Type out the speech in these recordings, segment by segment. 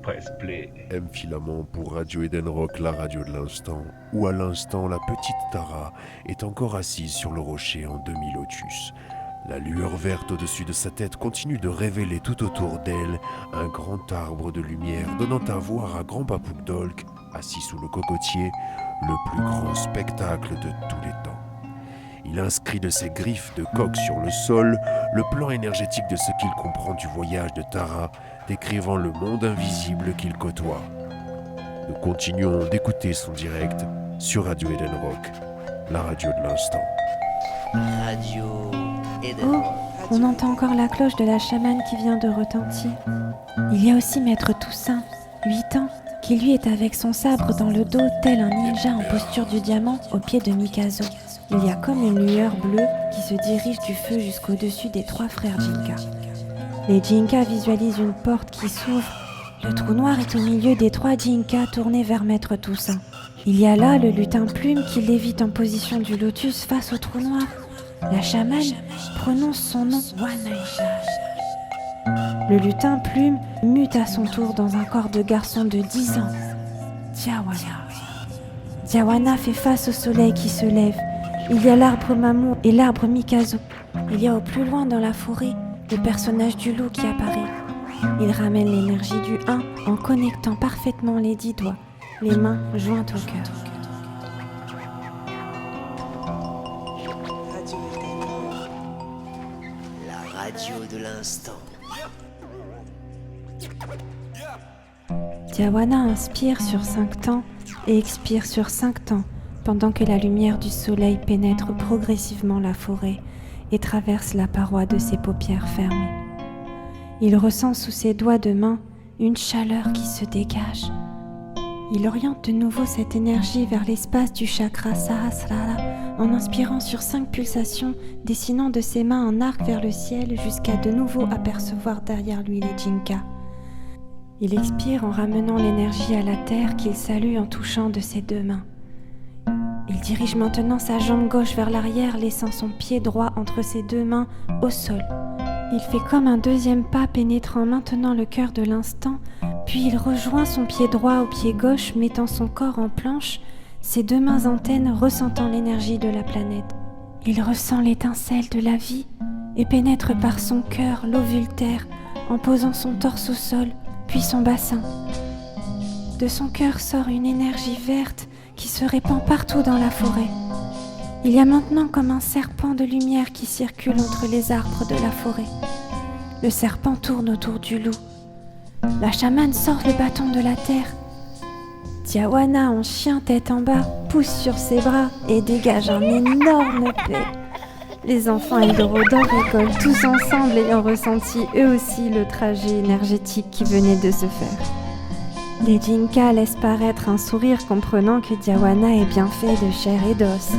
Press play. M-Filament pour Radio Eden Rock, la radio de l'instant, où à l'instant la petite Tara est encore assise sur le rocher en demi-lotus. La lueur verte au-dessus de sa tête continue de révéler tout autour d'elle un grand arbre de lumière donnant à voir à Grand Papouk Dolk, assis sous le cocotier, le plus grand spectacle de tous les temps. Il inscrit de ses griffes de coq sur le sol le plan énergétique de ce qu'il comprend du voyage de Tara, décrivant le monde invisible qu'il côtoie. Nous continuons d'écouter son direct sur Radio Eden Rock, la radio de l'instant. Radio Eden Oh, Rock. on entend encore la cloche de la chamane qui vient de retentir. Il y a aussi Maître Toussaint, 8 ans, qui lui est avec son sabre dans le dos tel un ninja en posture du diamant au pied de Mikazo. Il y a comme une lueur bleue qui se dirige du feu jusqu'au-dessus des 3 frères Jinka. Les Jinka visualisent une porte qui s'ouvre. Le trou noir est au milieu des 3 Jinka tournés vers Maître Toussaint. Il y a là le lutin plume qui lévite en position du lotus face au trou noir. La chamane prononce son nom, Wanaisha. Le lutin plume mute à son tour dans un corps de garçon de 10 ans. Diawana. Diawana fait face au soleil qui se lève. Il y a l'arbre Mamou et l'arbre Mikazo. Il y a au plus loin dans la forêt le personnage du loup qui apparaît. Il ramène l'énergie du 1 en connectant parfaitement les 10 doigts, les mains jointes au cœur. Radio Eden Rock. La radio de l'instant. Diawana inspire sur 5 temps et expire sur 5 temps pendant que la lumière du soleil pénètre progressivement la forêt et traverse la paroi de ses paupières fermées. Il ressent sous ses doigts de main une chaleur qui se dégage. Il oriente de nouveau cette énergie vers l'espace du chakra Sahasrara en inspirant sur 5 pulsations, dessinant de ses mains un arc vers le ciel jusqu'à de nouveau apercevoir derrière lui les Jinka. Il expire en ramenant l'énergie à la terre qu'il salue en touchant de ses 2 mains. Il dirige maintenant sa jambe gauche vers l'arrière, laissant son pied droit entre ses 2 mains au sol. Il fait comme un deuxième pas pénétrant maintenant le cœur de l'instant, puis il rejoint son pied droit au pied gauche, mettant son corps en planche, ses 2 mains antennes ressentant l'énergie de la planète. Il ressent l'étincelle de la vie et pénètre par son cœur l'ovultaire en posant son torse au sol, puis son bassin. De son cœur sort une énergie verte qui se répand partout dans la forêt. Il y a maintenant comme un serpent de lumière qui circule entre les arbres de la forêt. Le serpent tourne autour du loup. La chamane sort le bâton de la terre. Diawana, en chien tête en bas, pousse sur ses bras et dégage un énorme paix. Les enfants Eldorodan rigolent tous ensemble, ayant ressenti eux aussi le trajet énergétique qui venait de se faire. Les Jinka laissent paraître un sourire comprenant que Diawana est bien fait de chair et d'os.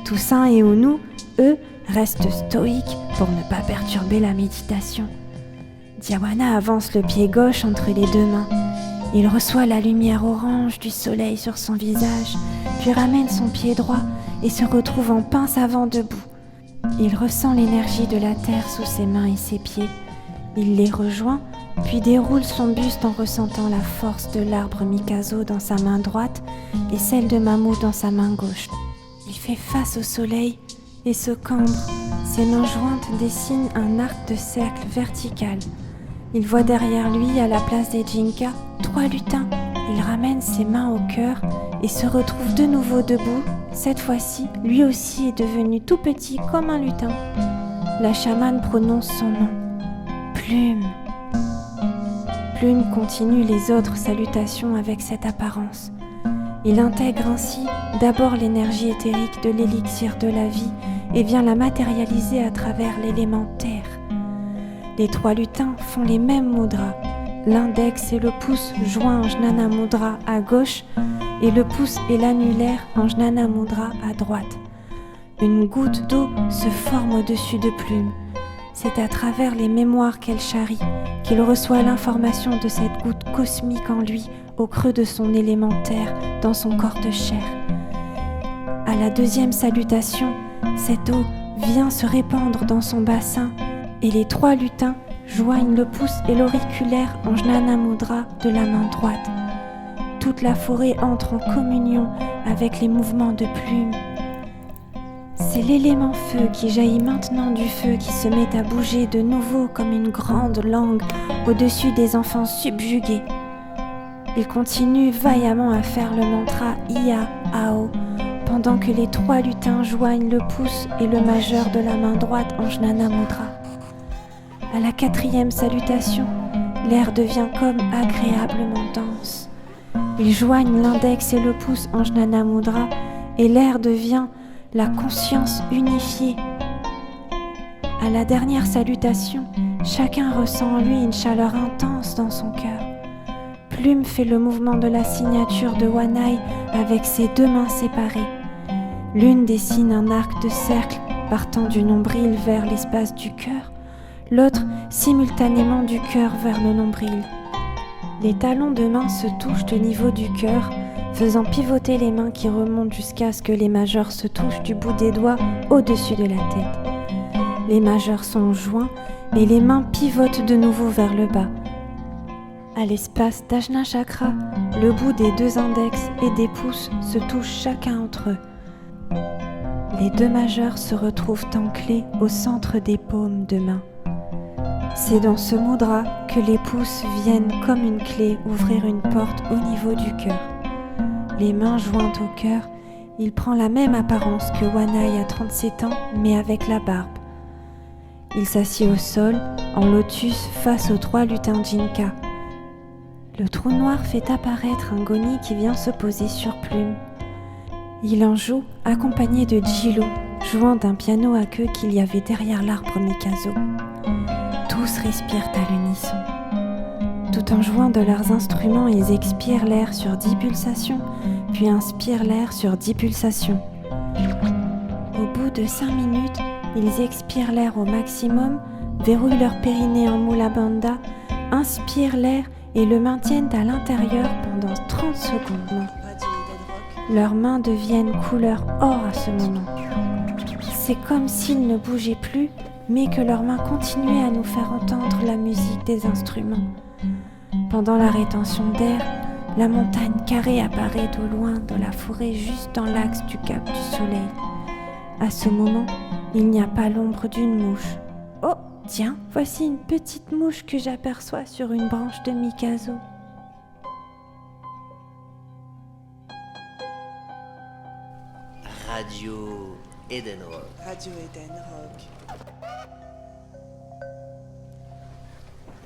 Toussaint et Ounou, eux, restent stoïques pour ne pas perturber la méditation. Diawana avance le pied gauche entre les 2 mains. Il reçoit la lumière orange du soleil sur son visage, puis ramène son pied droit et se retrouve en pince avant debout. Il ressent l'énergie de la terre sous ses mains et ses pieds. Il les rejoint, puis déroule son buste en ressentant la force de l'arbre Mikazo dans sa main droite et celle de Mamou dans sa main gauche. Il fait face au soleil et se cambre. Ses mains jointes dessinent un arc de cercle vertical. Il voit derrière lui, à la place des Jinka, 3 lutins. Il ramène ses mains au cœur et se retrouve de nouveau debout. Cette fois-ci, lui aussi est devenu tout petit comme un lutin. La chamane prononce son nom. Plume. Plume continue les autres salutations avec cette apparence. Il intègre ainsi d'abord l'énergie éthérique de l'élixir de la vie et vient la matérialiser à travers l'élément terre. Les 3 lutins font les mêmes mudras. L'index et le pouce joints en Jnana Mudra à gauche et le pouce et l'annulaire en Jnana Mudra à droite. Une goutte d'eau se forme au-dessus de Plume. C'est à travers les mémoires qu'elle charrie qu'il reçoit l'information de cette goutte cosmique en lui, au creux de son élémentaire, dans son corps de chair. À la 2e salutation, cette eau vient se répandre dans son bassin et les 3 lutins joignent le pouce et l'auriculaire en Jnana Mudra de la main droite. Toute la forêt entre en communion avec les mouvements de plumes. C'est l'élément feu qui jaillit maintenant du feu qui se met à bouger de nouveau comme une grande langue au-dessus des enfants subjugués. Il continue vaillamment à faire le mantra Iya Ao pendant que les 3 lutins joignent le pouce et le majeur de la main droite en Jnana Mudra. À la 4e salutation, l'air devient comme agréablement dense. Ils joignent l'index et le pouce en Jnana Mudra et l'air devient la conscience unifiée. À la dernière salutation, chacun ressent en lui une chaleur intense dans son cœur. Plume fait le mouvement de la signature de Wanai avec ses 2 mains séparées. L'une dessine un arc de cercle partant du nombril vers l'espace du cœur, l'autre simultanément du cœur vers le nombril. Les talons de main se touchent au niveau du cœur, faisant pivoter les mains qui remontent jusqu'à ce que les majeurs se touchent du bout des doigts au-dessus de la tête. Les majeurs sont joints et les mains pivotent de nouveau vers le bas. À l'espace d'Ajna Chakra, le bout des 2 index et des pouces se touchent chacun entre eux. Les 2 majeurs se retrouvent en clé au centre des paumes de main. C'est dans ce mudra que les pouces viennent comme une clé ouvrir une porte au niveau du cœur. Les mains jointes au cœur, il prend la même apparence que Wanai à 37 ans, mais avec la barbe. Il s'assied au sol, en lotus, face aux 3 lutins Jinka. Le trou noir fait apparaître un Goni qui vient se poser sur Plume. Il en joue, accompagné de Jilo, jouant d'un piano à queue qu'il y avait derrière l'arbre Mikazo. Tous respirent à l'unisson. Tout en jouant de leurs instruments, ils expirent l'air sur 10 pulsations, puis inspirent l'air sur 10 pulsations. Au bout de 5 minutes, ils expirent l'air au maximum, verrouillent leur périnée en Mula Bandha, inspirent l'air et le maintiennent à l'intérieur pendant 30 secondes. Leurs mains deviennent couleur or à ce moment. C'est comme s'ils ne bougeaient plus, mais que leurs mains continuaient à nous faire entendre la musique des instruments. Pendant la rétention d'air, la montagne carrée apparaît au loin de la forêt juste dans l'axe du cap du soleil. À ce moment, il n'y a pas l'ombre d'une mouche. Oh, tiens, voici une petite mouche que j'aperçois sur une branche de Mikazo. Radio Eden Rock. Radio Eden Rock.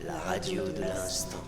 La radio de l'instant.